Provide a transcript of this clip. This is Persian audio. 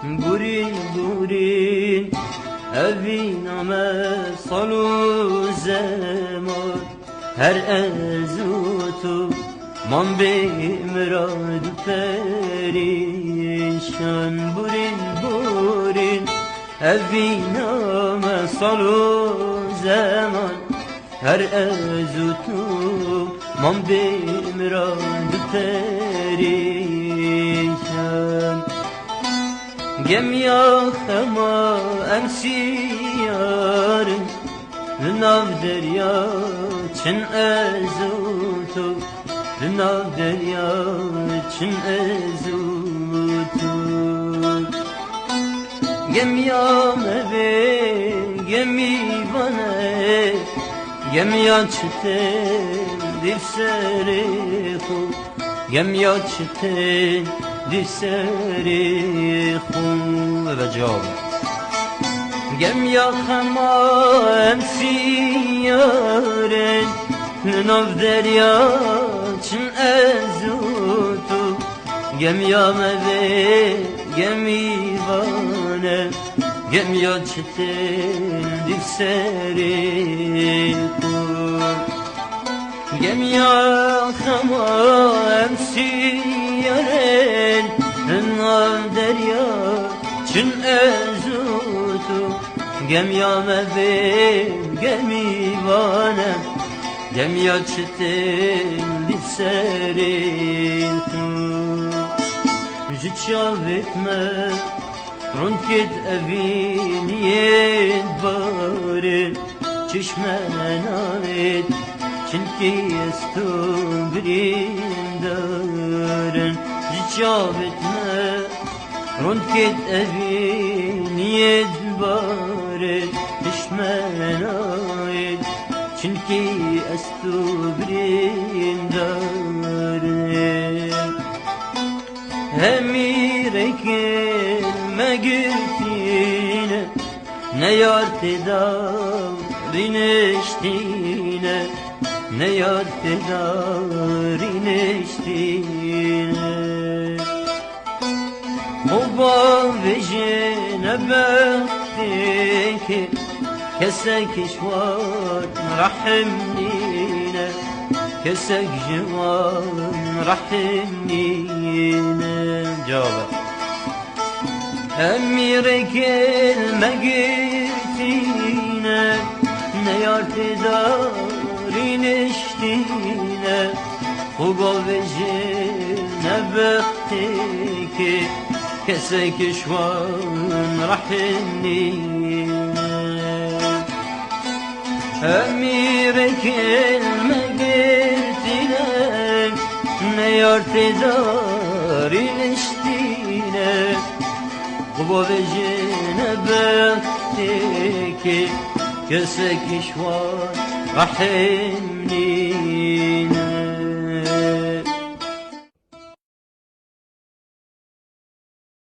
بورین بورین اوینامه سالو زمان هر ازوتو من بمراد پریشان بورین بورین اوینامه سالو زمان هر ازوتو من بمراد پریشان گمیا خما امسیارم لناو دریا چن ازوتو لناو دریا چن ازوتو گمیا مبه گمی بانه گمیا چته دیر سری خو گمیا چته دیر سری خو و جواب گمیا خما امسیارن لناو دریا چن ازوتو گمیا مبه گمی بانه گمیا چتن دیر سری کو گمیا خما امسیارن لناو دریا چن ازوتو گمیا مبه گمی بانه گمیا چتن دیر سری کو جتشافتنا رنكد أبينيد بارد چشمناید چنکی استوبرین دارن جتشافتنا رنكد أبينيد بارد چشمناید چنکی استوبرین دارن همیرک مگرتینه نیارت دارینشتینه نیارت دارینشتینه مبا وجه نبختی که کسک شوار رحم نینه كسك جوان رحمنينا جواب أميرك المقرتينا نيار تداري نشتينا وقال بجينا بختك كسك شوان رحمنينا أميرك المقرتينا نيار تداري نشتينا وبا بجينا بختك كسك شوار رحمنينا